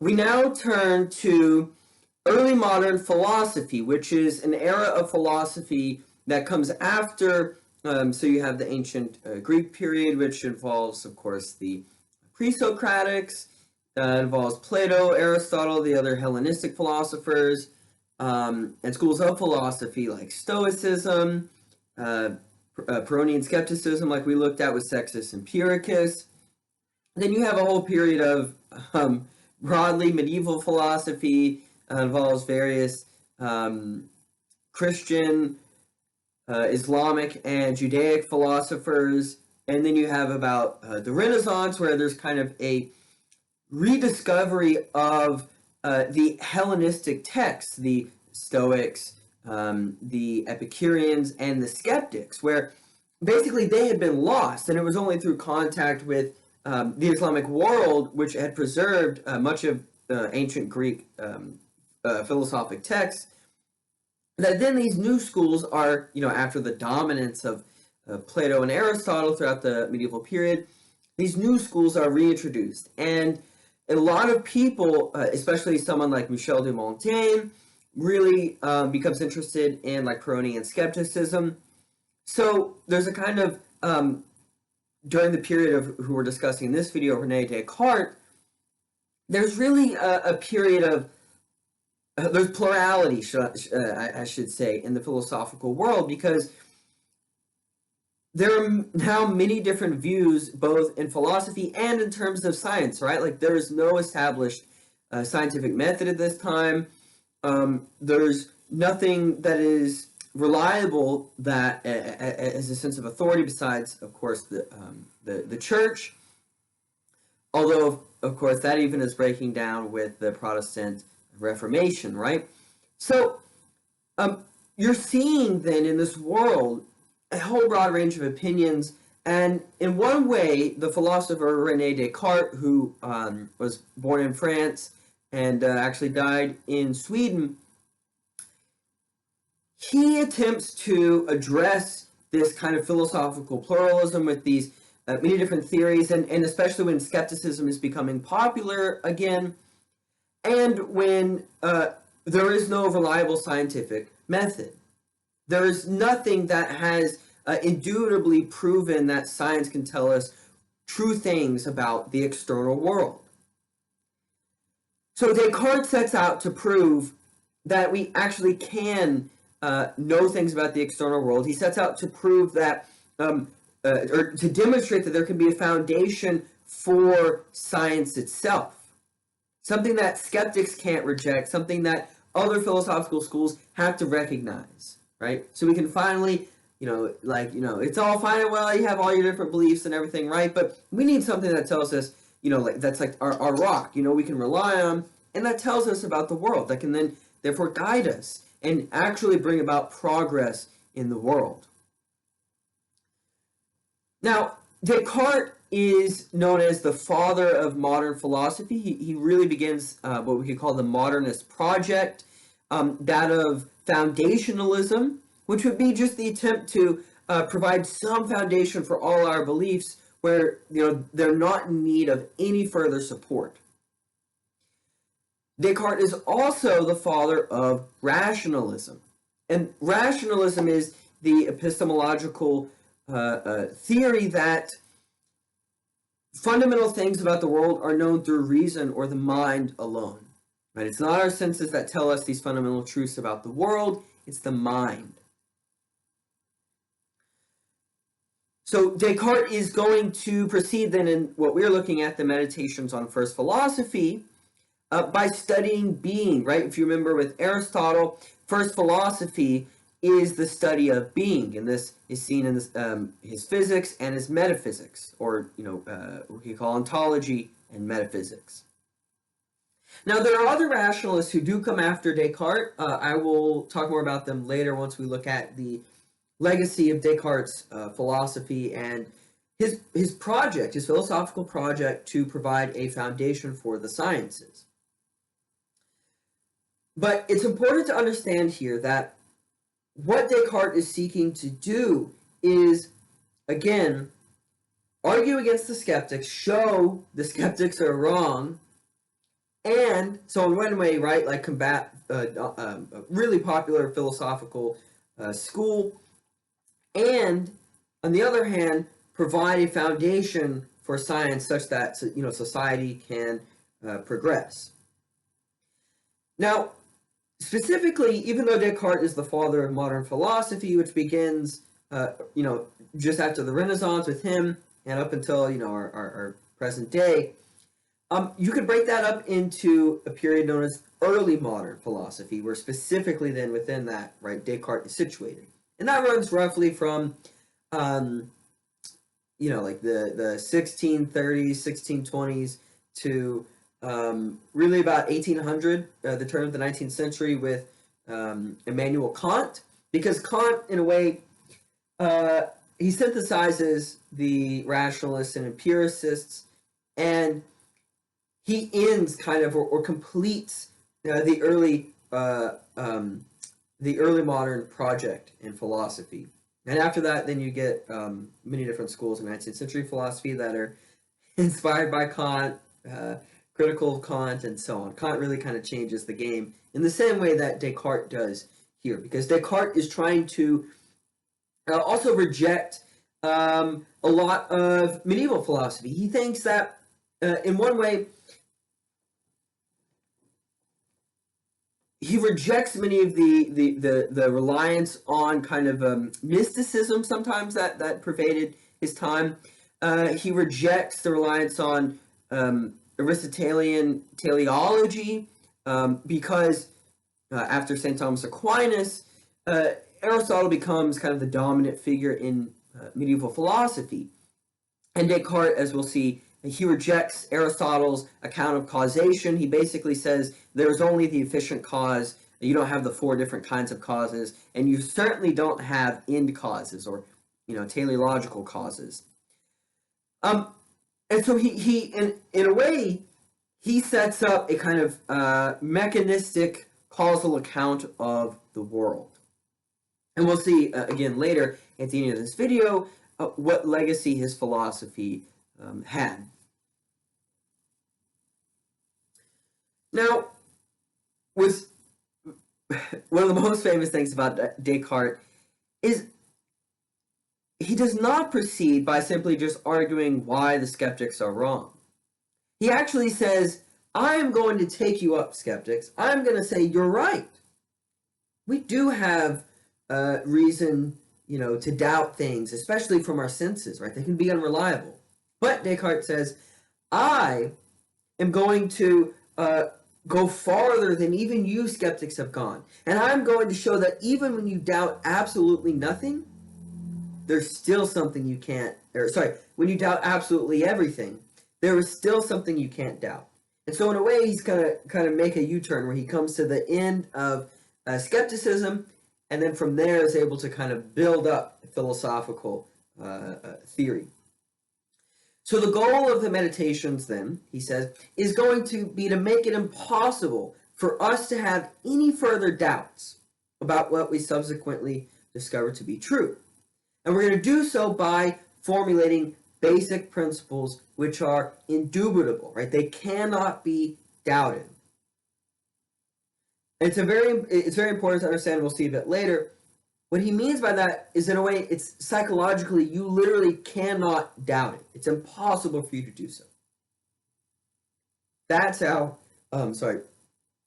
we now turn to early modern philosophy, which is an era of philosophy that comes after, so you have the ancient Greek period, which involves, of course, the pre-Socratics, involves Plato, Aristotle, the other Hellenistic philosophers, and schools of philosophy like Stoicism, Pyrrhonian skepticism, like we looked at with Sextus Empiricus. Then you have a whole period of broadly medieval philosophy, involves various Christian, Islamic, and Judaic philosophers. And then you have about the Renaissance, where there's kind of a rediscovery of the Hellenistic texts, the Stoics, the Epicureans, and the Skeptics, where basically they had been lost, and it was only through contact with the Islamic world, which had preserved much of ancient Greek philosophic texts, that then these new schools are, after the dominance of Plato and Aristotle throughout the medieval period, these new schools are reintroduced. And a lot of people, especially someone like Michel de Montaigne, really becomes interested in like Pyrrhonian skepticism. So there's a kind of, during the period of who we're discussing in this video, Rene Descartes, there's really a period of, there's plurality, I should say, in the philosophical world, because there are now many different views, both in philosophy and in terms of science, right? Like there's no established scientific method at this time. There's nothing that is reliable that as a sense of authority besides, of course, the church. Although, of course, that even is breaking down with the Protestant Reformation, right? So you're seeing then in this world a whole broad range of opinions, and in one way, the philosopher Rene Descartes, who was born in France and actually died in Sweden, he attempts to address this kind of philosophical pluralism with these many different theories, and especially when skepticism is becoming popular again, and when there is no reliable scientific method. There is nothing that has indubitably proven that science can tell us true things about the external world. So Descartes sets out to prove that we actually can know things about the external world. He sets out to prove that, or to demonstrate that there can be a foundation for science itself. Something that skeptics can't reject, something that other philosophical schools have to recognize, right? So we can finally, it's all fine and well, you have all your different beliefs and everything, right? But we need something that tells us, that's like our rock, we can rely on, and that tells us about the world, that can then therefore guide us and actually bring about progress in the world. Now, Descartes is known as the father of modern philosophy. He really begins what we could call the modernist project, that of foundationalism, which would be just the attempt to provide some foundation for all our beliefs where they're not in need of any further support. Descartes is also the father of rationalism. And rationalism is the epistemological theory that fundamental things about the world are known through reason or the mind alone. Right? It's not our senses that tell us these fundamental truths about the world, it's the mind. So Descartes is going to proceed then in what we're looking at, the Meditations on First Philosophy, by studying being, right? If you remember with Aristotle, first philosophy is the study of being, and this is seen in this, his physics and his metaphysics, or what we call ontology and metaphysics. Now, there are other rationalists who do come after Descartes. I will talk more about them later once we look at the legacy of Descartes' philosophy and his project, his philosophical project to provide a foundation for the sciences. But it's important to understand here that what Descartes is seeking to do is, again, argue against the skeptics, show the skeptics are wrong, And so in one way, right, like combat a really popular philosophical school, and on the other hand, provide a foundation for science such that society can progress. Now, specifically, even though Descartes is the father of modern philosophy, which begins, just after the Renaissance with him and up until our present day, you could break that up into a period known as early modern philosophy, where specifically then within that, right, Descartes is situated, and that runs roughly from, like the 1630s, 1620s to really about 1800, the turn of the 19th century, with Immanuel Kant, because Kant, in a way, he synthesizes the rationalists and empiricists, and he ends kind of or completes the early modern project in philosophy. And after that, then you get many different schools in 19th century philosophy that are inspired by Kant, critical of Kant, and so on. Kant really kind of changes the game in the same way that Descartes does here, because Descartes is trying to also reject a lot of medieval philosophy. He thinks that, in one way, he rejects many of the reliance on kind of mysticism sometimes that pervaded his time. He rejects the reliance on Aristotelian teleology, because after St. Thomas Aquinas, Aristotle becomes kind of the dominant figure in medieval philosophy. And Descartes, as we'll see, he rejects Aristotle's account of causation. He basically says there's only the efficient cause. You don't have the four different kinds of causes, and you certainly don't have end causes or teleological causes. And so he in a way, he sets up a kind of mechanistic causal account of the world. And we'll see again later at the end of this video what legacy his philosophy had. Now, was one of the most famous things about Descartes is he does not proceed by simply just arguing why the skeptics are wrong. He actually says, I am going to take you up, skeptics. I'm going to say you're right. We do have reason, to doubt things, especially from our senses, right? They can be unreliable. But Descartes says, I am going to go farther than even you skeptics have gone. And I'm going to show that even when you doubt absolutely nothing, there's still something you can't, when you doubt absolutely everything, there is still something you can't doubt. And so in a way, he's going to kind of make a U-turn where he comes to the end of skepticism, and then from there is able to kind of build up philosophical theory. So the goal of the meditations then, he says, is going to be to make it impossible for us to have any further doubts about what we subsequently discover to be true. And we're going to do so by formulating basic principles which are indubitable, right? They cannot be doubted. It's very important to understand, we'll see a bit later. What he means by that is, in a way, it's psychologically, you literally cannot doubt it. It's impossible for you to do so. That's how,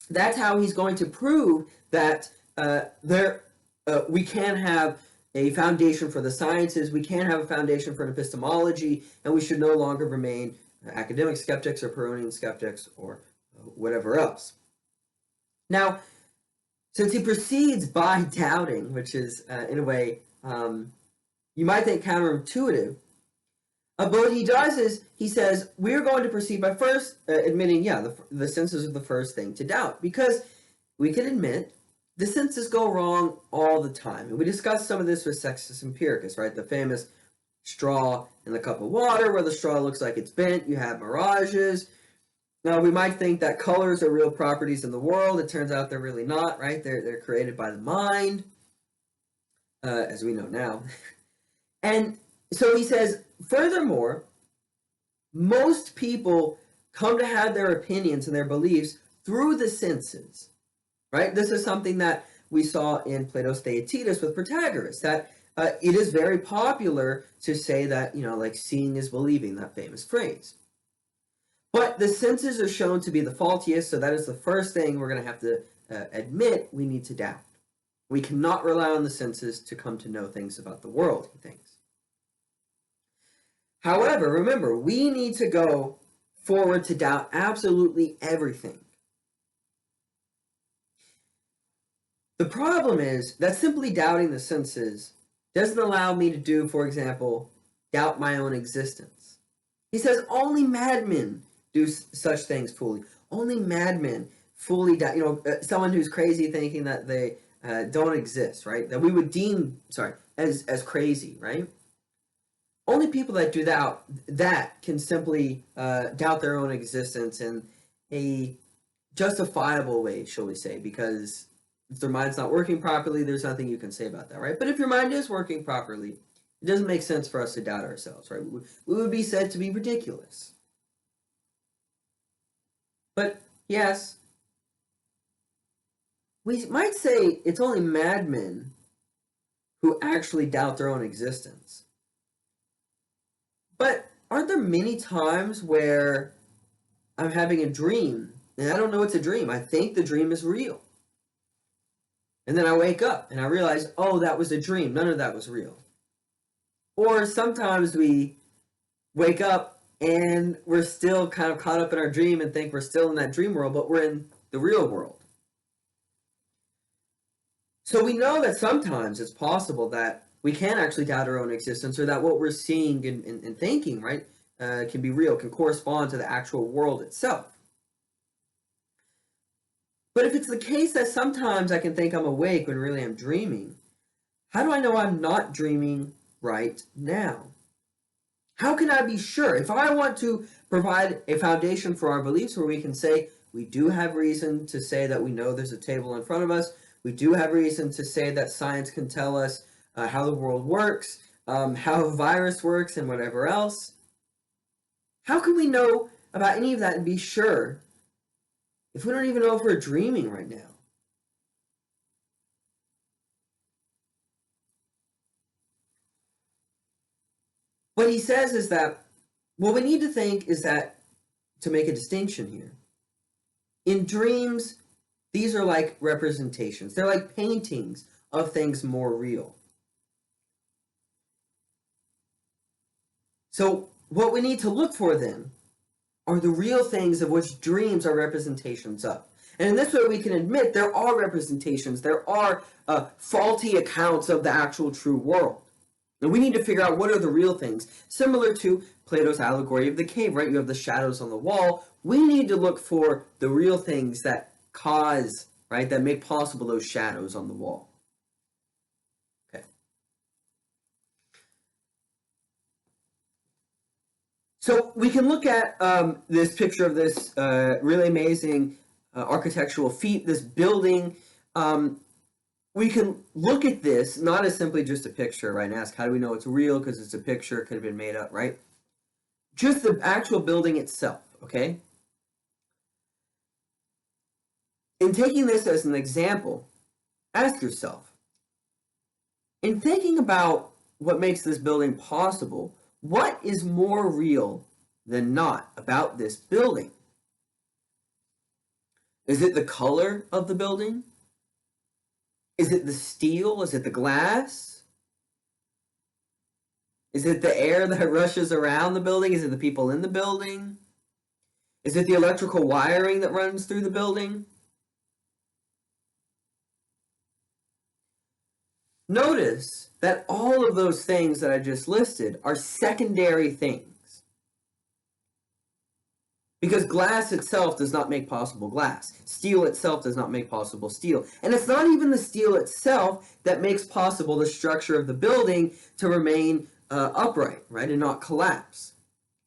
that's how he's going to prove that we can have a foundation for the sciences, we can have a foundation for an epistemology, and we should no longer remain academic skeptics or Pyrrhonian skeptics or whatever else. Now, since he proceeds by doubting, which is, in a way, you might think counterintuitive, but what he does is, he says, we're going to proceed by first admitting, the senses are the first thing to doubt, because we can admit the senses go wrong all the time. And we discussed some of this with Sextus Empiricus, right? The famous straw in the cup of water, where the straw looks like it's bent. You have mirages. Now, we might think that colors are real properties in the world. It turns out they're really not, right? They're created by the mind, as we know now. And so he says, furthermore, most people come to have their opinions and their beliefs through the senses, right? This is something that we saw in Plato's Theaetetus with Protagoras, that it is very popular to say that, like seeing is believing, that famous phrase. But the senses are shown to be the faultiest, so that is the first thing we're going to have to admit we need to doubt. We cannot rely on the senses to come to know things about the world, he thinks. However, remember, we need to go forward to doubt absolutely everything. The problem is that simply doubting the senses doesn't allow me to do, for example, doubt my own existence. He says only madmen do such things fully. Only madmen fully doubt, someone who's crazy thinking that they don't exist, right? That we would deem, as crazy, right? Only people that do that can simply doubt their own existence in a justifiable way, shall we say, because if their mind's not working properly, there's nothing you can say about that, right? But if your mind is working properly, it doesn't make sense for us to doubt ourselves, right? We would be said to be ridiculous. But yes, we might say it's only madmen who actually doubt their own existence. But aren't there many times where I'm having a dream and I don't know it's a dream? I think the dream is real. And then I wake up and I realize, oh, that was a dream. None of that was real. Or sometimes we wake up and we're still kind of caught up in our dream and think we're still in that dream world, but we're in the real world. So we know that sometimes it's possible that we can actually doubt our own existence, or that what we're seeing and thinking, right, can be real, can correspond to the actual world itself. But if it's the case that sometimes I can think I'm awake when really I'm dreaming, how do I know I'm not dreaming right now? How can I be sure? If I want to provide a foundation for our beliefs where we can say we do have reason to say that we know there's a table in front of us, we do have reason to say that science can tell us how the world works, how a virus works, and whatever else, how can we know about any of that and be sure if we don't even know if we're dreaming right now? What he says is that what we need to think is that, to make a distinction here, in dreams, these are like representations. They're like paintings of things more real. So what we need to look for then are the real things of which dreams are representations of. And in this way we can admit there are representations, there are faulty accounts of the actual true world. And we need to figure out what are the real things. Similar to Plato's allegory of the cave, right? You have the shadows on the wall. We need to look for the real things that cause, right, that make possible those shadows on the wall. Okay. So we can look at this picture of this really amazing architectural feat, this building. We can look at this not as simply just a picture, right, and ask, how do we know it's real? Because it's a picture, it could have been made up, right? Just the actual building itself, okay? In taking this as an example, ask yourself, in thinking about what makes this building possible, what is more real than not about this building? Is it the color of the building? Is it the steel? Is it the glass? Is it the air that rushes around the building? Is it the people in the building? Is it the electrical wiring that runs through the building? Notice that all of those things that I just listed are secondary things. Because glass itself does not make possible glass. Steel itself does not make possible steel. And it's not even the steel itself that makes possible the structure of the building to remain upright, right, and not collapse.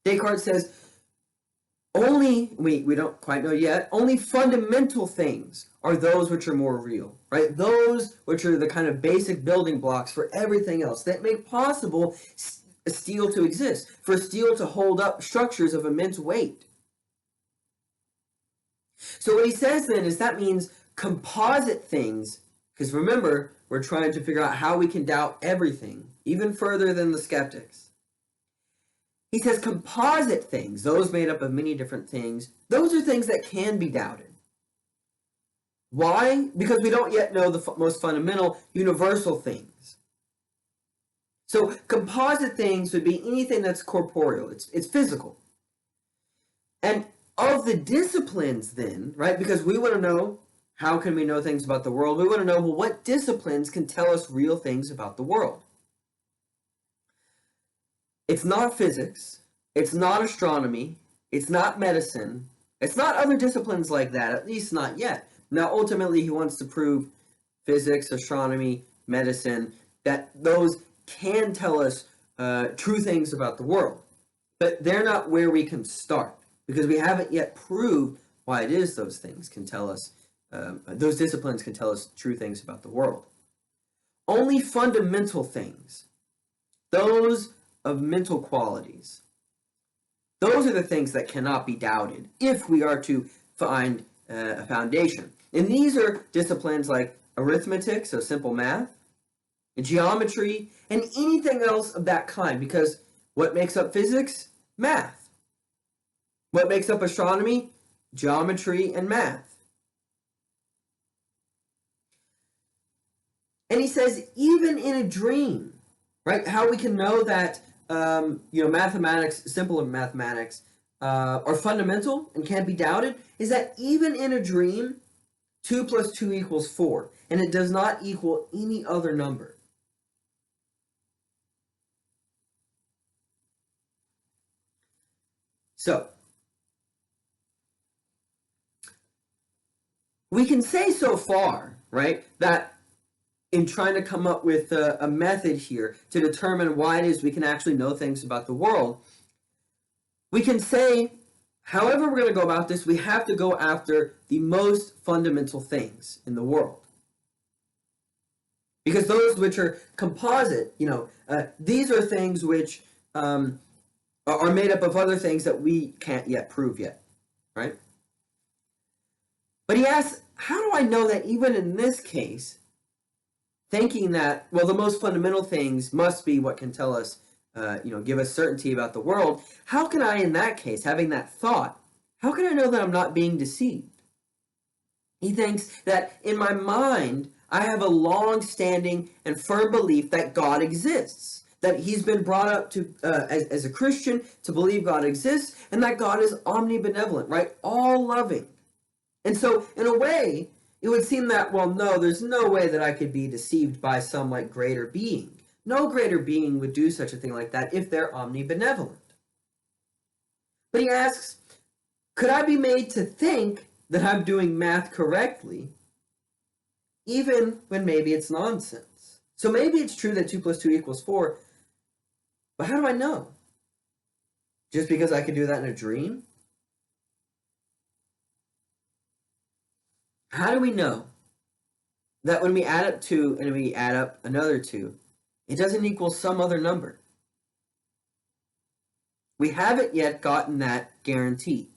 Descartes says, only, we don't quite know yet, only fundamental things are those which are more real, right? Those which are the kind of basic building blocks for everything else that make possible steel to exist, for steel to hold up structures of immense weight. So what he says then is that means composite things, because remember, we're trying to figure out how we can doubt everything, even further than the skeptics. He says composite things, those made up of many different things, those are things that can be doubted. Why? Because we don't yet know the most fundamental, universal things. So composite things would be anything that's corporeal, it's physical. And of the disciplines then, right, because we want to know, how can we know things about the world? We want to know, well, what disciplines can tell us real things about the world? It's not physics, it's not astronomy, it's not medicine, it's not other disciplines like that, at least not yet. Now, ultimately, he wants to prove physics, astronomy, medicine, that those can tell us true things about the world. But they're not where we can start, because we haven't yet proved why it is those things can tell us, those disciplines can tell us true things about the world. Only fundamental things, those of mental qualities, those are the things that cannot be doubted if we are to find a foundation. And these are disciplines like arithmetic, so simple math, geometry, and anything else of that kind, because what makes up physics? Math. What makes up astronomy? Geometry and math. And he says, even in a dream, right? How we can know that, mathematics, simple mathematics, are fundamental and can't be doubted, is that even in a dream, 2 plus 2 equals 4, and it does not equal any other number. So, we can say so far, right, that in trying to come up with a method here to determine why it is we can actually know things about the world, we can say, however we're going to go about this, we have to go after the most fundamental things in the world. Because those which are composite, these are things which are made up of other things that we can't yet prove yet, right? But he asks, how do I know that even in this case, thinking that, well, the most fundamental things must be what can tell us, give us certainty about the world, how can I, in that case, having that thought, how can I know that I'm not being deceived? He thinks that in my mind, I have a long-standing and firm belief that God exists, that he's been brought up to as a Christian to believe God exists, and that God is omnibenevolent, right? All-loving. And so, in a way, it would seem that, well, no, there's no way that I could be deceived by some, greater being. No greater being would do such a thing like that if they're omnibenevolent. But he asks, could I be made to think that I'm doing math correctly, even when maybe it's nonsense? So maybe it's true that 2 plus 2 equals 4, but how do I know? Just because I could do that in a dream? How do we know that when we add up 2 and we add up another 2, it doesn't equal some other number? We haven't yet gotten that guarantee.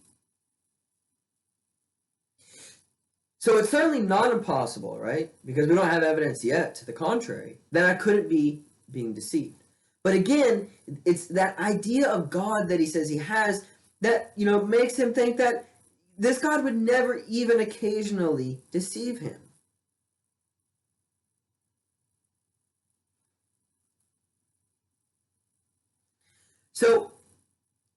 So it's certainly not impossible, right? Because we don't have evidence yet to the contrary, that I couldn't be being deceived. But again, it's that idea of God that he says he has that, makes him think that this God would never even occasionally deceive him. So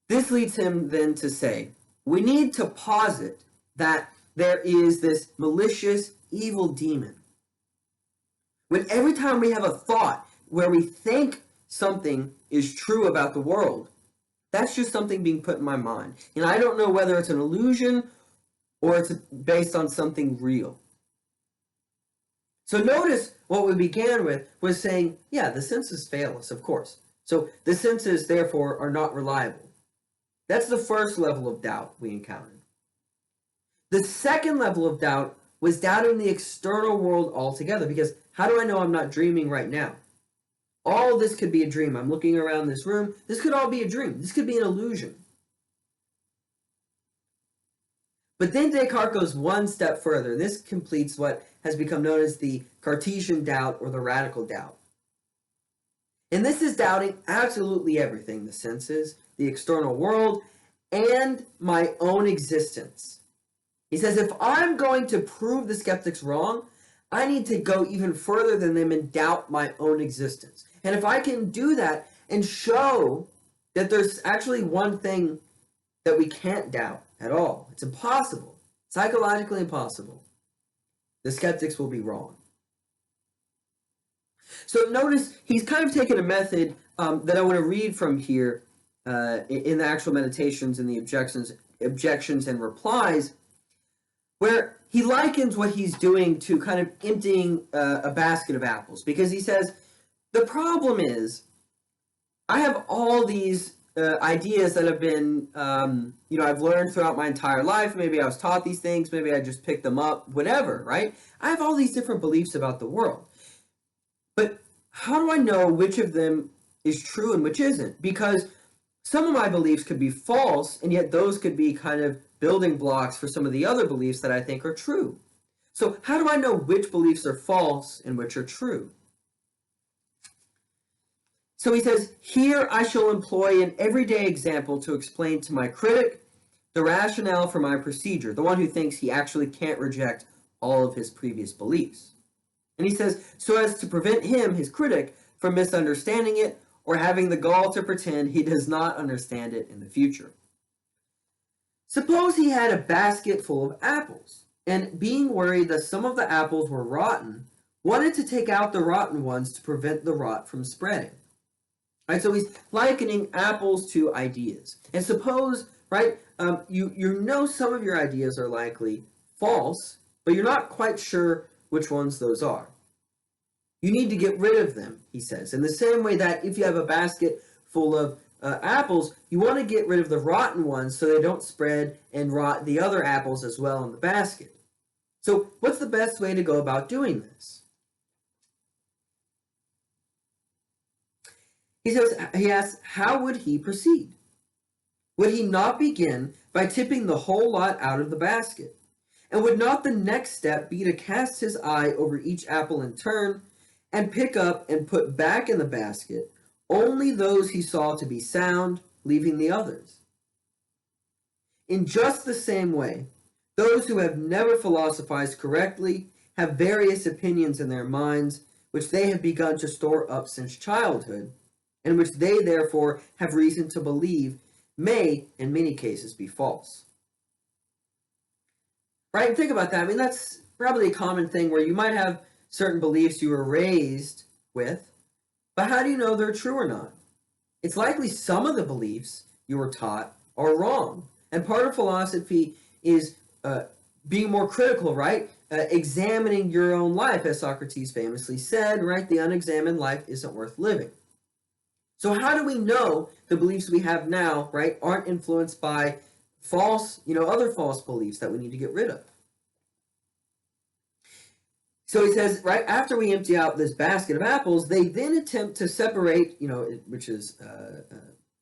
this leads him then to say, we need to posit that there is this malicious, evil demon. When every time we have a thought where we think something is true about the world, that's just something being put in my mind. And I don't know whether it's an illusion or it's based on something real. So notice what we began with was saying, yeah, the senses fail us, of course. So the senses, therefore, are not reliable. That's the first level of doubt we encountered. The second level of doubt was doubting the external world altogether, because how do I know I'm not dreaming right now? All this could be a dream. I'm looking around this room. This could all be a dream. This could be an illusion. But then Descartes goes one step further, and this completes what has become known as the Cartesian doubt or the radical doubt. And this is doubting absolutely everything, the senses, the external world, and my own existence. He says, if I'm going to prove the skeptics wrong, I need to go even further than them and doubt my own existence. And if I can do that and show that there's actually one thing that we can't doubt at all, it's impossible, psychologically impossible, the skeptics will be wrong. So notice he's kind of taken a method that I want to read from here in the actual meditations and the objections and replies, where he likens what he's doing to kind of emptying a basket of apples, because he says, the problem is, I have all these ideas that have been, I've learned throughout my entire life. Maybe I was taught these things, maybe I just picked them up, whatever, right? I have all these different beliefs about the world. But how do I know which of them is true and which isn't? Because some of my beliefs could be false, and yet those could be kind of building blocks for some of the other beliefs that I think are true. So how do I know which beliefs are false and which are true? So he says, here I shall employ an everyday example to explain to my critic the rationale for my procedure, the one who thinks he actually can't reject all of his previous beliefs. And he says, so as to prevent him, his critic, from misunderstanding it or having the gall to pretend he does not understand it in the future. Suppose he had a basket full of apples, and being worried that some of the apples were rotten, wanted to take out the rotten ones to prevent the rot from spreading. Right, so he's likening apples to ideas. And suppose, right, you know some of your ideas are likely false, but you're not quite sure which ones those are. You need to get rid of them, he says. In the same way that if you have a basket full of apples, you want to get rid of the rotten ones so they don't spread and rot the other apples as well in the basket. So what's the best way to go about doing this? He asks, how would he proceed? Would he not begin by tipping the whole lot out of the basket? And would not the next step be to cast his eye over each apple in turn and pick up and put back in the basket only those he saw to be sound, leaving the others? In just the same way, those who have never philosophized correctly have various opinions in their minds, which they have begun to store up since childhood, and which they therefore have reason to believe may, in many cases, be false. Right? Think about that. I mean, that's probably a common thing where you might have certain beliefs you were raised with, but how do you know they're true or not? It's likely some of the beliefs you were taught are wrong. And part of philosophy is being more critical, right? Examining your own life, as Socrates famously said, right? The unexamined life isn't worth living. So how do we know the beliefs we have now, right, aren't influenced by false, other false beliefs that we need to get rid of? So he says, right, after we empty out this basket of apples, they then attempt to separate, which is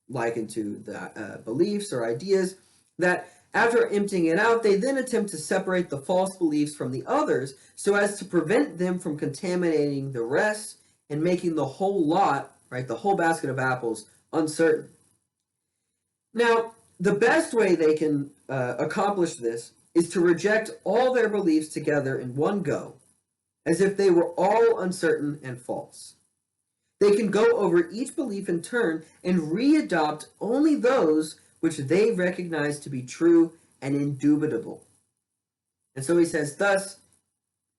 likened to the beliefs or ideas, that after emptying it out, they then attempt to separate the false beliefs from the others so as to prevent them from contaminating the rest and making the whole lot, right, the whole basket of apples, uncertain. Now, the best way they can accomplish this is to reject all their beliefs together in one go, as if they were all uncertain and false. They can go over each belief in turn and readopt only those which they recognize to be true and indubitable. And so he says, thus,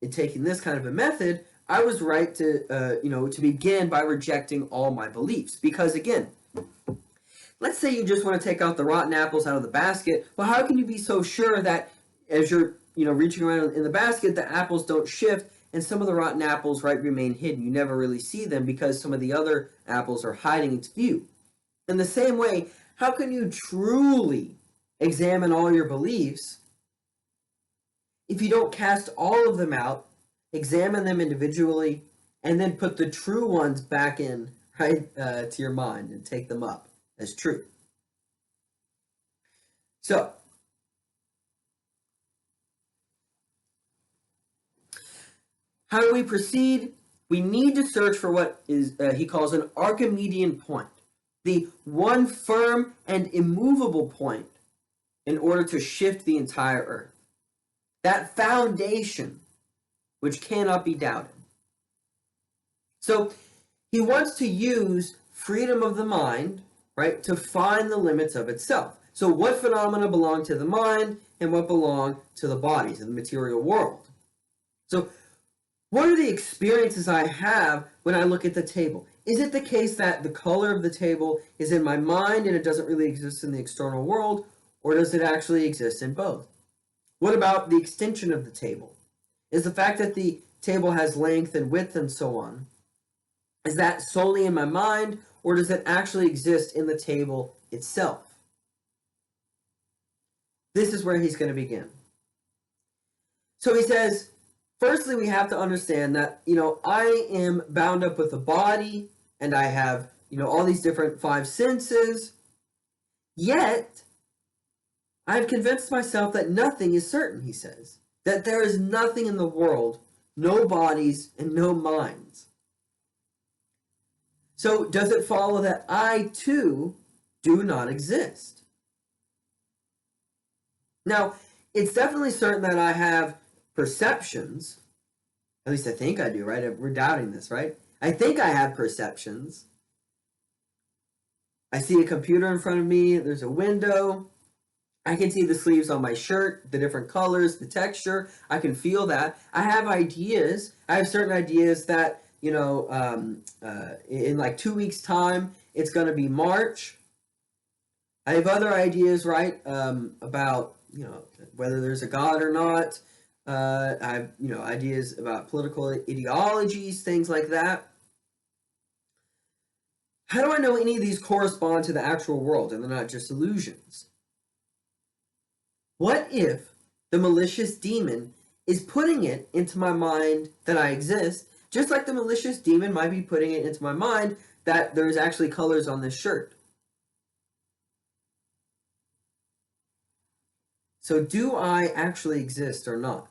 in taking this kind of a method, I was right to begin by rejecting all my beliefs. Because again, let's say you just want to take out the rotten apples out of the basket. Well, how can you be so sure that as you're, reaching around in the basket, the apples don't shift and some of the rotten apples, right, remain hidden? You never really see them because some of the other apples are hiding its view. In the same way, how can you truly examine all your beliefs if you don't cast all of them out, examine them individually, and then put the true ones back in, right, to your mind and take them up as true? So, How do we proceed? We need to search for what is he calls an Archimedean point, the one firm and immovable point in order to shift the entire earth. That foundation which cannot be doubted. So he wants to use freedom of the mind, right, to find the limits of itself. So what phenomena belong to the mind and what belong to the bodies in the material world? So what are the experiences I have when I look at the table? Is it the case that the color of the table is in my mind and it doesn't really exist in the external world, or does it actually exist in both? What about the extension of the table? Is the fact that the table has length and width and so on, is that solely in my mind, or does it actually exist in the table itself? This is where he's going to begin. So he says, firstly, we have to understand that, I am bound up with a body and I have, all these different five senses. Yet, I've convinced myself that nothing is certain, he says. That there is nothing in the world, no bodies and no minds. So, does it follow that I, too, do not exist? Now, it's definitely certain that I have perceptions. At least I think I do, right? We're doubting this, right? I think I have perceptions. I see a computer in front of me. There's a window. I can see the sleeves on my shirt, the different colors, the texture. I can feel that. I have ideas. I have certain ideas that, in like 2 weeks' time, it's going to be March. I have other ideas, right, about, whether there's a God or not. I have, ideas about political ideologies, things like that. How do I know any of these correspond to the actual world and they're not just illusions? What if the malicious demon is putting it into my mind that I exist, just like the malicious demon might be putting it into my mind that there's actually colors on this shirt? So do I actually exist or not?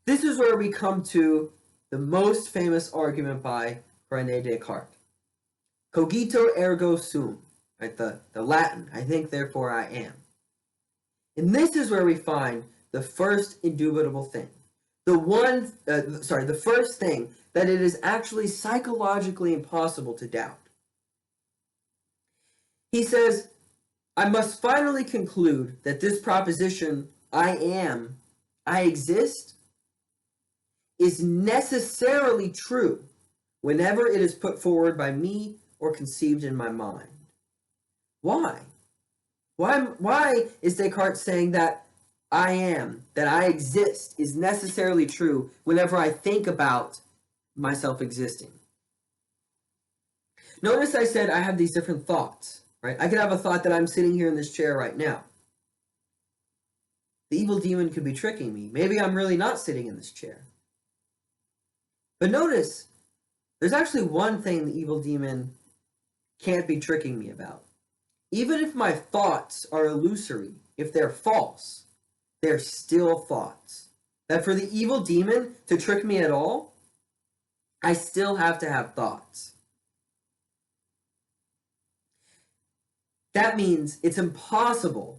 This is where we come to the most famous argument by Rene Descartes. Cogito ergo sum, right? The Latin, I think, therefore I am. And this is where we find the first indubitable thing. The first thing that it is actually psychologically impossible to doubt. He says, I must finally conclude that this proposition, I exist, is necessarily true whenever it is put forward by me or conceived in my mind. Why? Why is Descartes saying that that I exist, is necessarily true whenever I think about myself existing? Notice I said I have these different thoughts, right? I could have a thought that I'm sitting here in this chair right now. The evil demon could be tricking me. Maybe I'm really not sitting in this chair. But notice, there's actually one thing the evil demon can't be tricking me about. Even if my thoughts are illusory, if they're false, they're still thoughts. That for the evil demon to trick me at all, I still have to have thoughts. That means it's impossible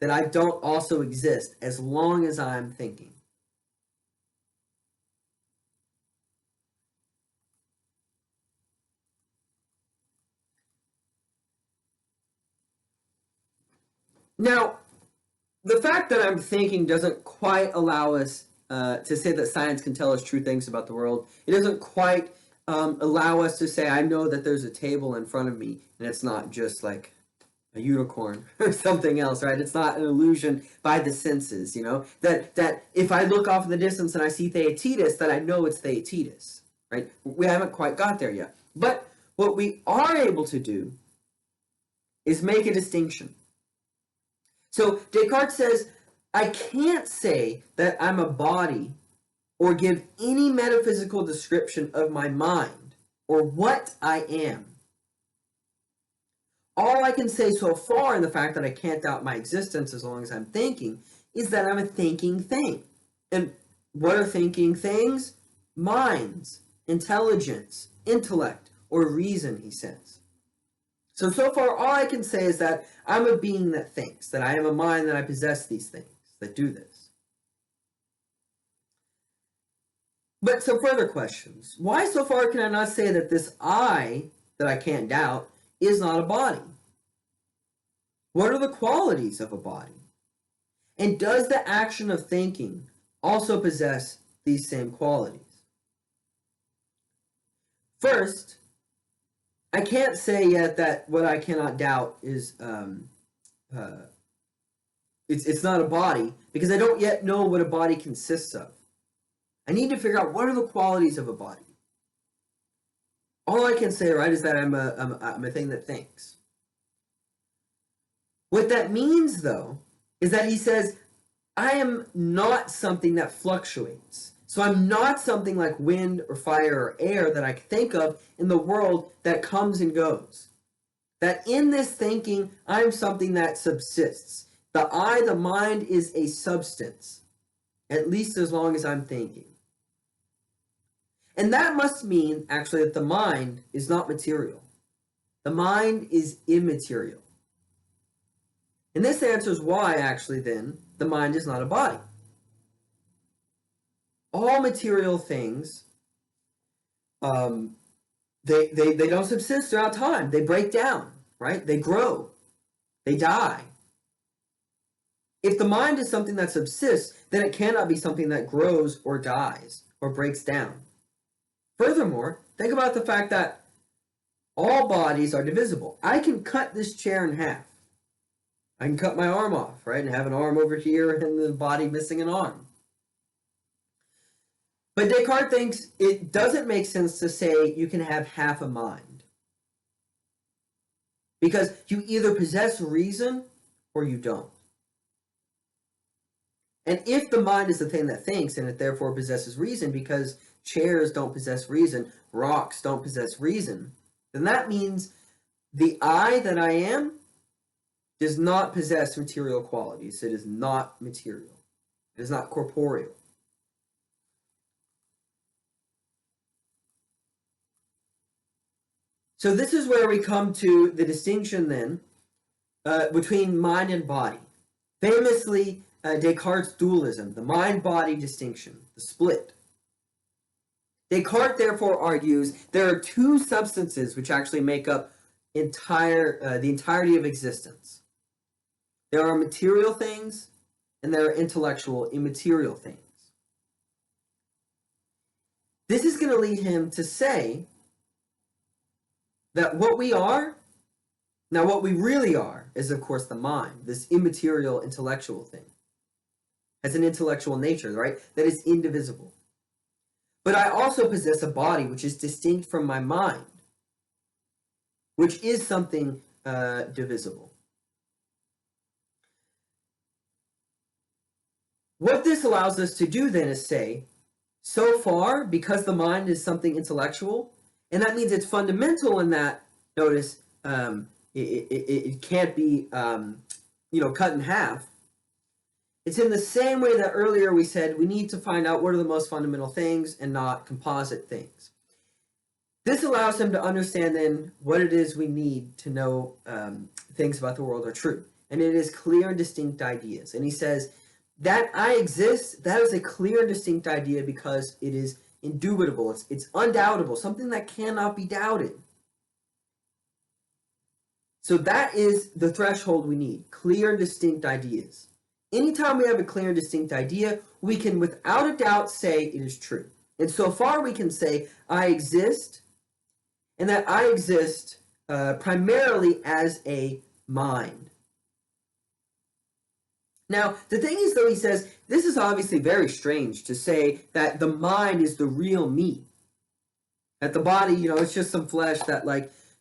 that I don't also exist as long as I'm thinking. Now, the fact that I'm thinking doesn't quite allow us to say that science can tell us true things about the world. It doesn't quite allow us to say, I know that there's a table in front of me, and it's not just like a unicorn or something else, right? It's not an illusion by the senses, that if I look off in the distance and I see Theaetetus, that I know it's Theaetetus, right? We haven't quite got there yet. But what we are able to do is make a distinction. So Descartes says, I can't say that I'm a body or give any metaphysical description of my mind or what I am. All I can say so far in the fact that I can't doubt my existence as long as I'm thinking is that I'm a thinking thing. And what are thinking things? Minds, intelligence, intellect, or reason, he says. So far, all I can say is that I'm a being that thinks, that I am a mind, that I possess these things, that do this. But some further questions. Why so far can I not say that this I, that I can't doubt, is not a body? What are the qualities of a body? And does the action of thinking also possess these same qualities? First, I can't say yet that what I cannot doubt is it's not a body, because I don't yet know what a body consists of. I need to figure out what are the qualities of a body. All I can say, right, is that I'm a thing that thinks. What that means, though, is that he says, I am not something that fluctuates. So I'm not something like wind or fire or air that I can think of in the world that comes and goes. That in this thinking, I'm something that subsists. The I, the mind, is a substance, at least as long as I'm thinking. And that must mean, actually, that the mind is not material. The mind is immaterial. And this answers why, actually, then, the mind is not a body. All material things, they don't subsist throughout time. They break down, right? They grow. They die. If the mind is something that subsists, then it cannot be something that grows or dies or breaks down. Furthermore, think about the fact that all bodies are divisible. I can cut this chair in half. I can cut my arm off, right, and have an arm over here and the body missing an arm. But Descartes thinks it doesn't make sense to say you can have half a mind. Because you either possess reason or you don't. And if the mind is the thing that thinks, and it therefore possesses reason, because chairs don't possess reason, rocks don't possess reason, then that means the I that I am does not possess material qualities. It is not material. It is not corporeal. So this is where we come to the distinction then between mind and body. Famously, Descartes' dualism, the mind-body distinction, the split. Descartes therefore argues there are two substances which actually make up the entirety of existence. There are material things and there are intellectual, immaterial things. This is going to lead him to say that what we are, now what we really are, is of course the mind, this immaterial intellectual thing. Has an intellectual nature, right? That is indivisible. But I also possess a body which is distinct from my mind, which is something divisible. What this allows us to do then is say, so far, because the mind is something intellectual, and that means it's fundamental in that, notice, it can't be, cut in half. It's in the same way that earlier we said we need to find out what are the most fundamental things and not composite things. This allows him to understand then what it is we need to know things about the world are true. And it is clear and distinct ideas. And he says, that I exist, that is a clear and distinct idea because it is indubitable, it's undoubtable, something that cannot be doubted. So that is the threshold we need, clear and distinct ideas. Anytime we have a clear and distinct idea, we can without a doubt say it is true. And so far we can say, I exist, and that I exist primarily as a mind. Now, the thing is, though, he says, this is obviously very strange to say that the mind is the real me. That the body, it's just some flesh that,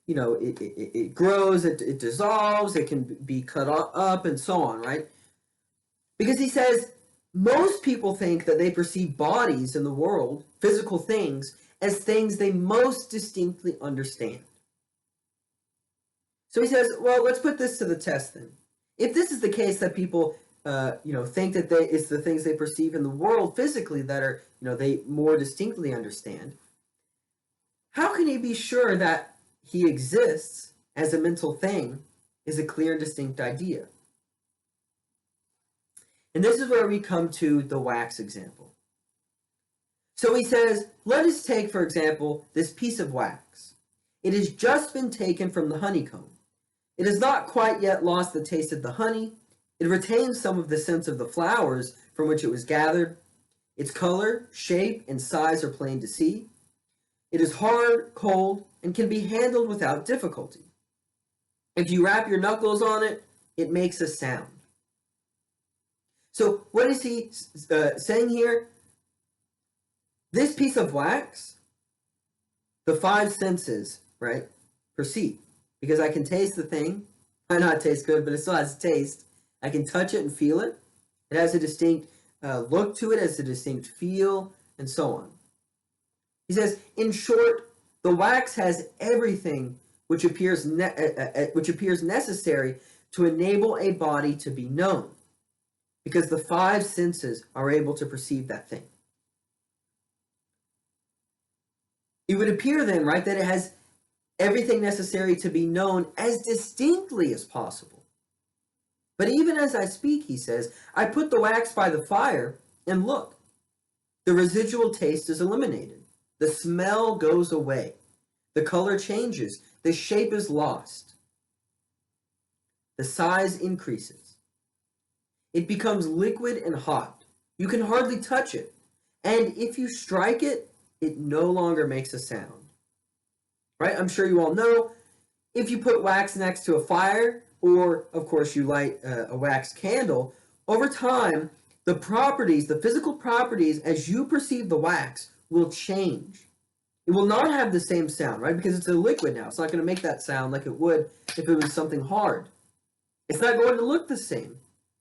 it grows, it dissolves, it can be cut up, and so on, right? Because he says, most people think that they perceive bodies in the world, physical things, as things they most distinctly understand. So he says, well, let's put this to the test then. If this is the case that people think that it's the things they perceive in the world physically that are, they more distinctly understand, how can he be sure that he exists as a mental thing is a clear and distinct idea? And this is where we come to the wax example. So he says, let us take, for example, this piece of wax. It has just been taken from the honeycomb. It has not quite yet lost the taste of the honey. It retains some of the scent of the flowers from which it was gathered. Its color, shape, and size are plain to see. It is hard, cold, and can be handled without difficulty. If you rap your knuckles on it, it makes a sound. So what is he saying here? This piece of wax, the five senses, right, perceive. Because I can taste the thing. Might not taste good, but it still has taste. I can touch it and feel it. It has a distinct look to it, has a distinct feel, and so on. He says, in short, the wax has everything which appears necessary to enable a body to be known, because the five senses are able to perceive that thing. It would appear then, right, that it has everything necessary to be known as distinctly as possible. But even as I speak, he says, I put the wax by the fire, and look, the residual taste is eliminated. The smell goes away. The color changes. The shape is lost. The size increases. It becomes liquid and hot. You can hardly touch it. And if you strike it, it no longer makes a sound. Right? I'm sure you all know, if you put wax next to a fire, or of course you light a wax candle, over time, the properties, the physical properties as you perceive the wax will change. It will not have the same sound, right? Because it's a liquid now. It's not going to make that sound like it would if it was something hard. It's not going to look the same.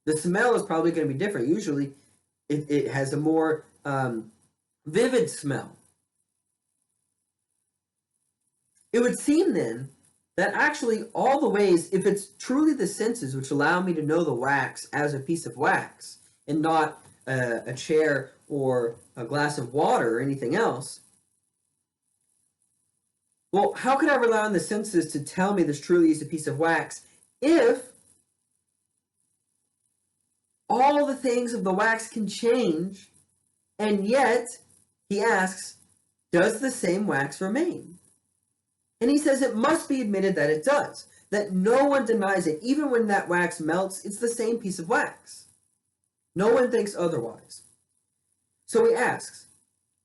The smell is probably going to be different. Usually, it has a more vivid smell. It would seem then that actually all the ways, if it's truly the senses which allow me to know the wax as a piece of wax and not a chair or a glass of water or anything else, well, how could I rely on the senses to tell me this truly is a piece of wax if all the things of the wax can change, and yet, he asks, does the same wax remain? And he says it must be admitted that it does, that no one denies it. Even when that wax melts, it's the same piece of wax. No one thinks otherwise. So he asks,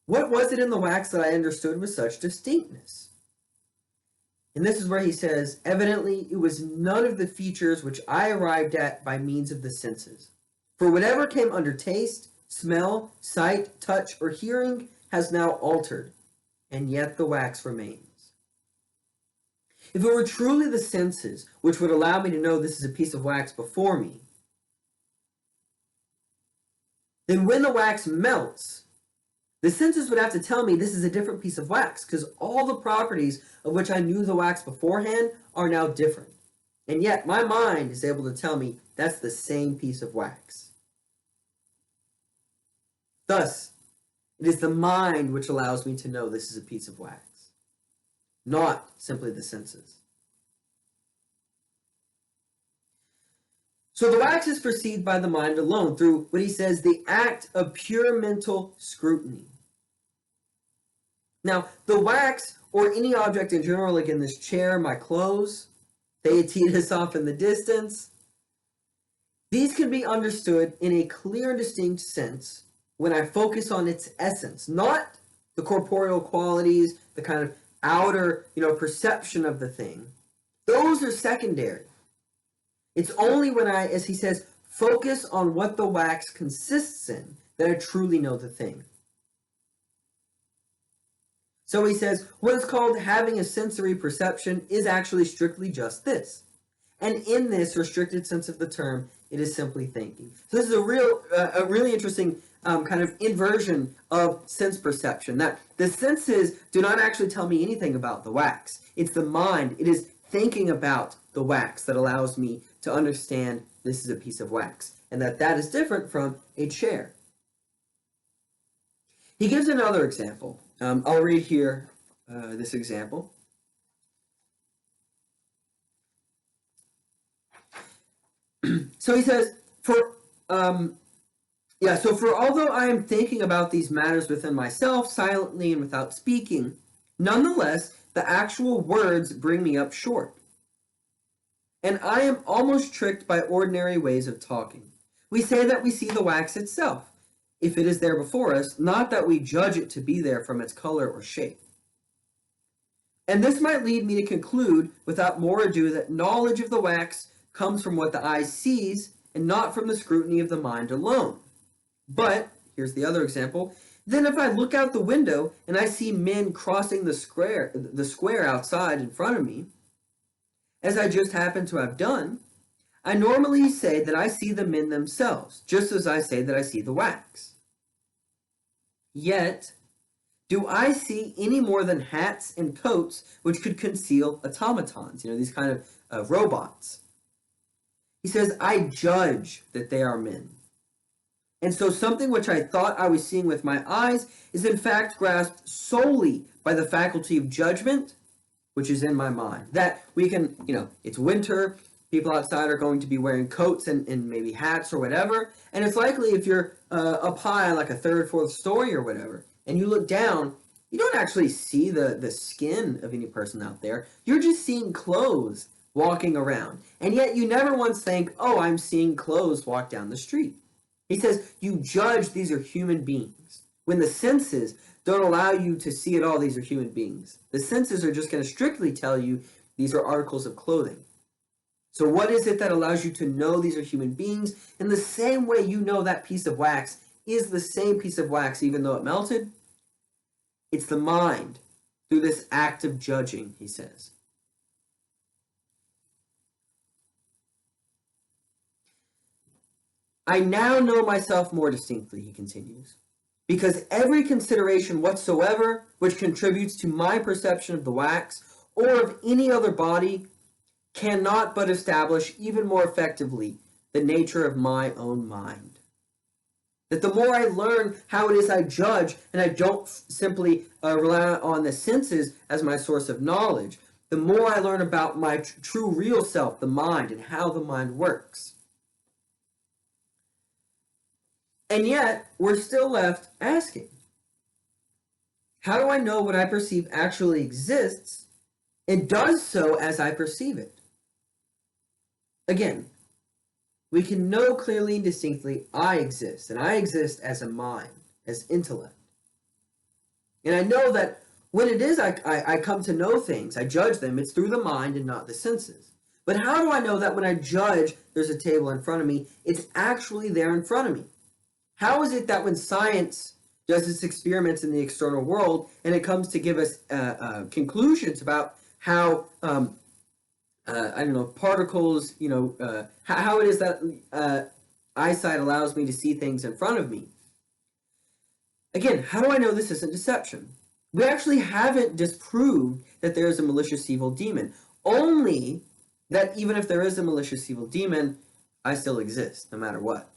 what was it in the wax that I understood with such distinctness? And this is where he says, evidently it was none of the features which I arrived at by means of the senses. For whatever came under taste, smell, sight, touch, or hearing has now altered, and yet the wax remains. If it were truly the senses which would allow me to know this is a piece of wax before me, then when the wax melts, the senses would have to tell me this is a different piece of wax, because all the properties of which I knew the wax beforehand are now different. And yet my mind is able to tell me that's the same piece of wax. Thus, it is the mind which allows me to know this is a piece of wax, not simply the senses. So the wax is perceived by the mind alone through what he says, the act of pure mental scrutiny. Now, the wax, or any object in general, like in this chair, my clothes, Theaetetus off in the distance, these can be understood in a clear and distinct sense when I focus on its essence, not the corporeal qualities, the kind of outer, perception of the thing. Those are secondary. It's only when I, as he says, focus on what the wax consists in that I truly know the thing. So he says, what is called having a sensory perception is actually strictly just this. And in this restricted sense of the term, it is simply thinking. So this is a really interesting kind of inversion of sense perception, that the senses do not actually tell me anything about the wax. It's the mind, it is thinking about the wax that allows me to understand this is a piece of wax. and that is different from a chair. He gives another example. I'll read here this example. So he says, for although I am thinking about these matters within myself, silently and without speaking, nonetheless, the actual words bring me up short. And I am almost tricked by ordinary ways of talking. We say that we see the wax itself, if it is there before us, not that we judge it to be there from its color or shape. And this might lead me to conclude, without more ado, that knowledge of the wax comes from what the eye sees, and not from the scrutiny of the mind alone. But, here's the other example, then if I look out the window and I see men crossing the square outside in front of me, as I just happen to have done, I normally say that I see the men themselves, just as I say that I see the wax. Yet, do I see any more than hats and coats which could conceal automatons, these kind of robots? He says, I judge that they are men. And so something which I thought I was seeing with my eyes is in fact grasped solely by the faculty of judgment, which is in my mind. That we can, it's winter, people outside are going to be wearing coats and maybe hats or whatever, and it's likely if you're up high, like a third, fourth story or whatever, and you look down, you don't actually see the skin of any person out there. You're just seeing clothes walking around. And yet you never once think, oh, I'm seeing clothes walk down the street. He says, you judge these are human beings. When the senses don't allow you to see at all these are human beings. The senses are just going to strictly tell you these are articles of clothing. So what is it that allows you to know these are human beings? In the same way you know that piece of wax is the same piece of wax even though it melted. It's the mind through this act of judging, he says. I now know myself more distinctly, he continues, because every consideration whatsoever which contributes to my perception of the wax or of any other body cannot but establish even more effectively the nature of my own mind. That the more I learn how it is I judge, and I don't simply rely on the senses as my source of knowledge, the more I learn about my true real self, the mind, and how the mind works. And yet, we're still left asking, how do I know what I perceive actually exists and does so as I perceive it? Again, we can know clearly and distinctly I exist, and I exist as a mind, as intellect. And I know that when it is I come to know things, I judge them, it's through the mind and not the senses. But how do I know that when I judge there's a table in front of me, it's actually there in front of me? How is it that when science does its experiments in the external world and it comes to give us conclusions about how, particles, how it is that eyesight allows me to see things in front of me? Again, how do I know this isn't deception? We actually haven't disproved that there is a malicious evil demon. Only that even if there is a malicious evil demon, I still exist, no matter what.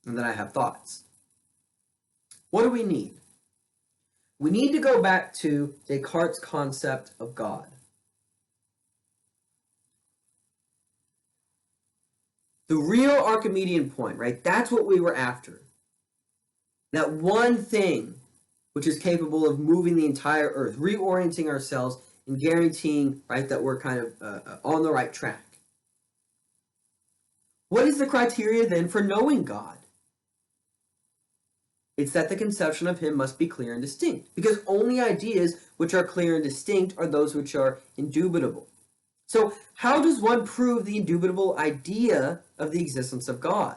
And that I have thoughts. What do we need? We need to go back to Descartes' concept of God. The real Archimedean point, right? That's what we were after. That one thing which is capable of moving the entire earth, reorienting ourselves, and guaranteeing, right, that we're kind of on the right track. What is the criteria then for knowing God? It's that the conception of him must be clear and distinct, because only ideas which are clear and distinct are those which are indubitable. So how does one prove the indubitable idea of the existence of God?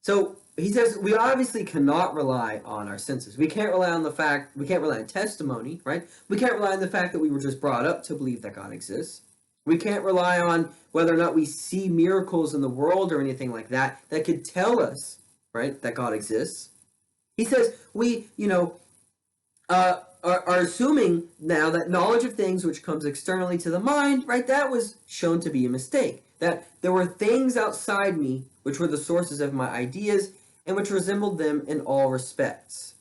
So he says we obviously cannot rely on our senses. We can't rely on testimony, right? We can't rely on the fact that we were just brought up to believe that God exists. We can't rely on whether or not we see miracles in the world or anything like that could tell us, right, that God exists. He says we, are assuming now that knowledge of things which comes externally to the mind, right, that was shown to be a mistake. that there were things outside me which were the sources of my ideas and which resembled them in all respects.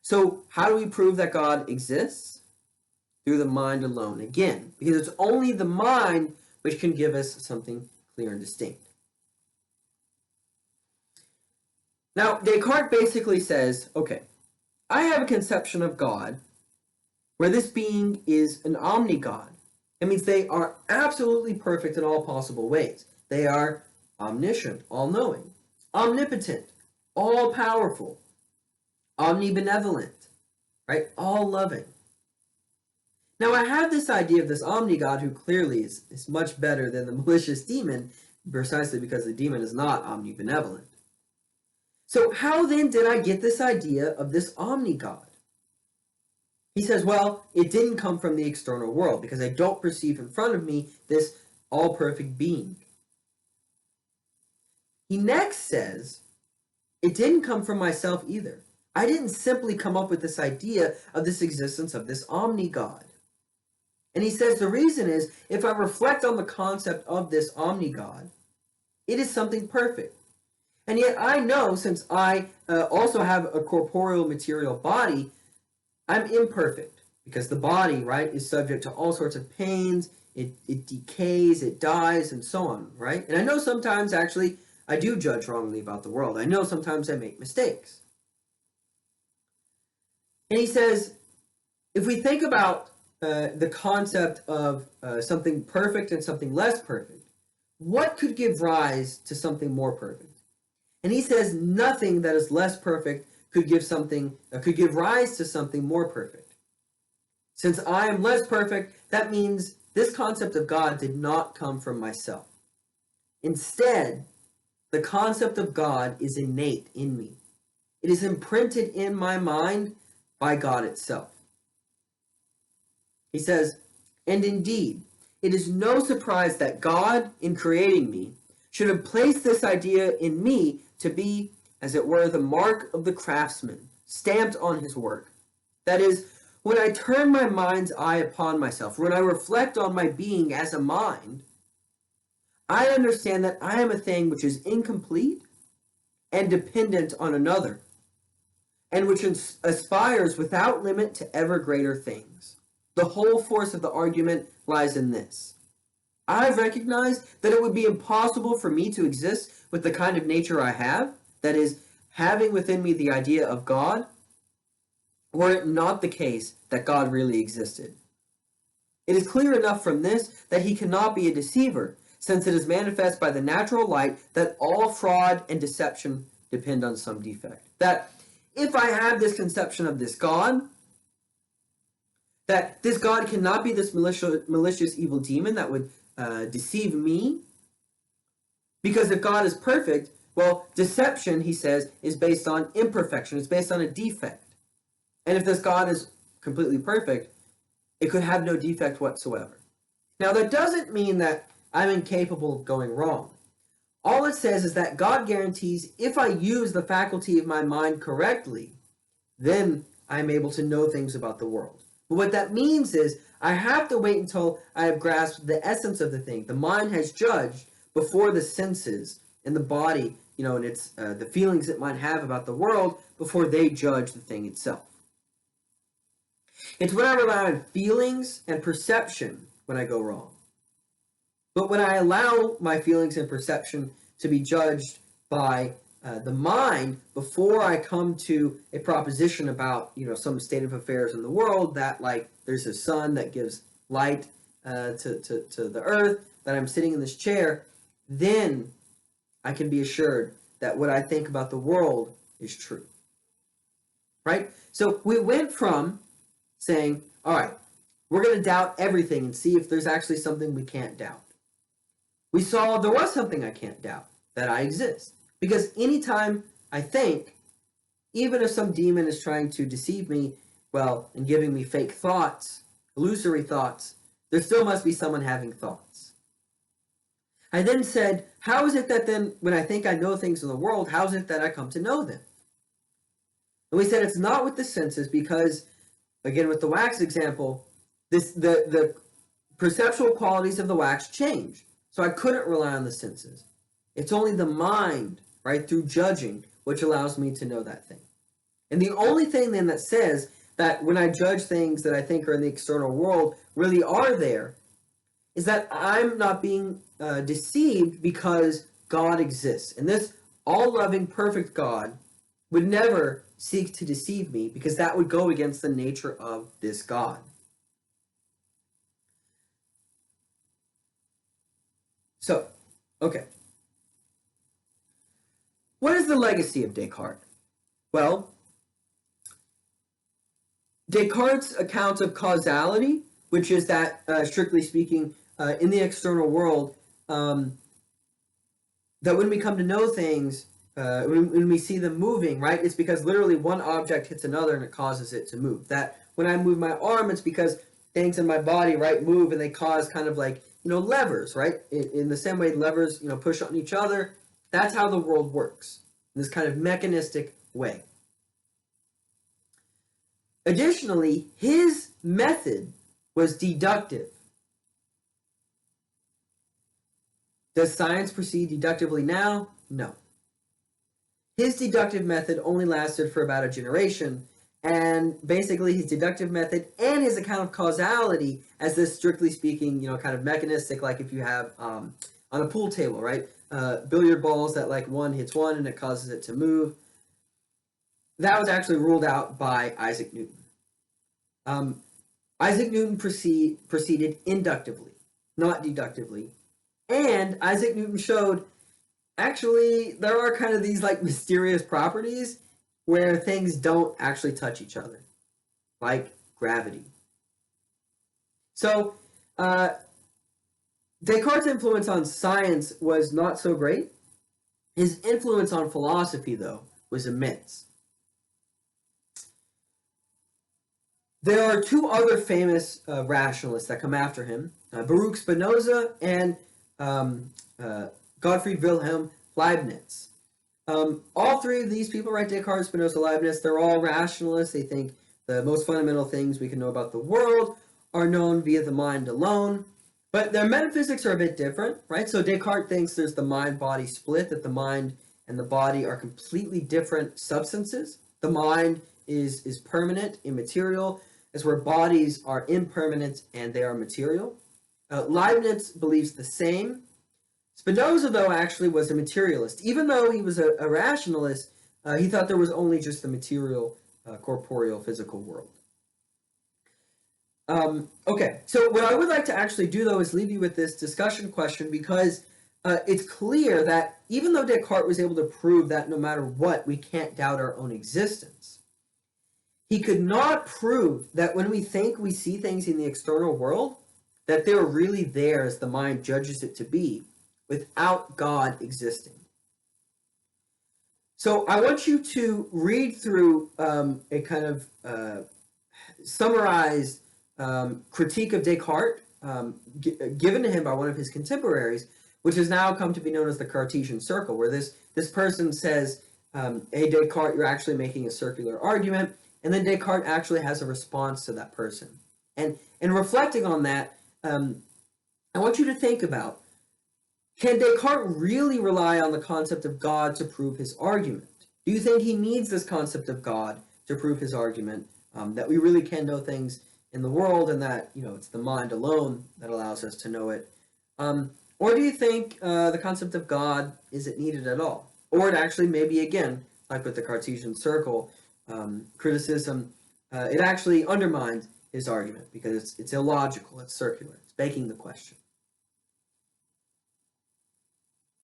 So how do we prove that God exists? Through the mind alone. Again, because it's only the mind which can give us something clear and distinct. Now, Descartes basically says, okay, I have a conception of God where this being is an omni-God. It means they are absolutely perfect in all possible ways. They are omniscient, all-knowing, omnipotent, all-powerful, omnibenevolent, right? All-loving. Now, I have this idea of this omni-God who clearly is much better than the malicious demon, precisely because the demon is not omnibenevolent. So how then did I get this idea of this omni-God? He says, well, it didn't come from the external world because I don't perceive in front of me this all-perfect being. He next says, it didn't come from myself either. I didn't simply come up with this idea of this existence of this omni-God. And he says the reason is, if I reflect on the concept of this omni-God, it is something perfect. And yet I know, since I also have a corporeal material body, I'm imperfect. Because the body, right, is subject to all sorts of pains, it decays, it dies, and so on, right? And I know sometimes, actually, I do judge wrongly about the world. I know sometimes I make mistakes. And he says, if we think about the concept of something perfect and something less perfect, what could give rise to something more perfect? And he says nothing that is less perfect could give rise to something more perfect. Since I am less perfect, that means this concept of God did not come from myself. Instead, the concept of God is innate in me. It is imprinted in my mind by God itself. He says, and indeed, it is no surprise that God, in creating me, should have placed this idea in me to be, as it were, the mark of the craftsman, stamped on his work. That is, when I turn my mind's eye upon myself, when I reflect on my being as a mind, I understand that I am a thing which is incomplete and dependent on another, and which aspires without limit to ever greater things. The whole force of the argument lies in this. I recognize that it would be impossible for me to exist with the kind of nature I have, that is, having within me the idea of God, were it not the case that God really existed. It is clear enough from this that he cannot be a deceiver, since it is manifest by the natural light that all fraud and deception depend on some defect. That if I have this conception of this God, that this God cannot be this malicious evil demon that would deceive me, because if God is perfect, well, deception, he says, is based on imperfection. It's based on a defect. And if this God is completely perfect, it could have no defect whatsoever. Now, that doesn't mean that I'm incapable of going wrong. All it says is that God guarantees if I use the faculty of my mind correctly, then I'm able to know things about the world. But what that means is I have to wait until I have grasped the essence of the thing. The mind has judged before the senses and the body, and it's the feelings it might have about the world before they judge the thing itself. It's when I rely on feelings and perception when I go wrong. But when I allow my feelings and perception to be judged by the mind before I come to a proposition about, some state of affairs in the world, that like there's a sun that gives light to the earth, that I'm sitting in this chair, then I can be assured that what I think about the world is true. Right? So we went from saying, all right, we're going to doubt everything and see if there's actually something we can't doubt. We saw there was something I can't doubt, that I exist. Because anytime I think, even if some demon is trying to deceive me, and giving me fake thoughts, illusory thoughts, there still must be someone having thoughts. I then said, how is it that then, when I think I know things in the world, how is it that I come to know them? And we said it's not with the senses because, again, with the wax example, the perceptual qualities of the wax change. So I couldn't rely on the senses. It's only the mind, right, through judging, which allows me to know that thing. And the only thing then that says that when I judge things that I think are in the external world really are there is that I'm not being deceived because God exists. And this all-loving, perfect God would never seek to deceive me because that would go against the nature of this God. So, okay. What is the legacy of Descartes? Well, Descartes' account of causality, which is that, strictly speaking, in the external world, that when we come to know things, when we see them moving, right, it's because literally one object hits another and it causes it to move. That when I move my arm, it's because things in my body, right, move and they cause kind of like, levers, right? In the same way levers, push on each other. That's how the world works, in this kind of mechanistic way. Additionally, his method was deductive. Does science proceed deductively now? No. His deductive method only lasted for about a generation, and basically his deductive method and his account of causality as this strictly speaking, kind of mechanistic, like if you have on a pool table, right? Billiard balls that like one hits one and it causes it to move. That was actually ruled out by Isaac Newton. Isaac Newton proceeded inductively, not deductively. And Isaac Newton showed, actually, there are kind of these like mysterious properties where things don't actually touch each other, like gravity. So, Descartes' influence on science was not so great. His influence on philosophy, though, was immense. There are two other famous rationalists that come after him, Baruch Spinoza and Gottfried Wilhelm Leibniz. All three of these people, right, Descartes, Spinoza, Leibniz, they're all rationalists. They think the most fundamental things we can know about the world are known via the mind alone. But their metaphysics are a bit different, right? So Descartes thinks there's the mind-body split, that the mind and the body are completely different substances. The mind is permanent, immaterial, as where bodies are impermanent and they are material. Leibniz believes the same. Spinoza, though, actually was a materialist. Even though he was a rationalist, he thought there was only just the material, corporeal, physical world. Okay, so what I would like to actually do, though, is leave you with this discussion question because it's clear that even though Descartes was able to prove that no matter what, we can't doubt our own existence, he could not prove that when we think we see things in the external world, that they're really there as the mind judges it to be, without God existing. So I want you to read through a kind of summarized critique of Descartes given to him by one of his contemporaries, which has now come to be known as the Cartesian circle, where this person says, hey, Descartes, you're actually making a circular argument, and then Descartes actually has a response to that person. And reflecting on that, I want you to think about, can Descartes really rely on the concept of God to prove his argument? Do you think he needs this concept of God to prove his argument, that we really can know things in the world and that, it's the mind alone that allows us to know it? Or do you think the concept of God isn't needed at all? Or it actually maybe, again, like with the Cartesian circle criticism, it actually undermines his argument because it's illogical, it's circular, it's begging the question.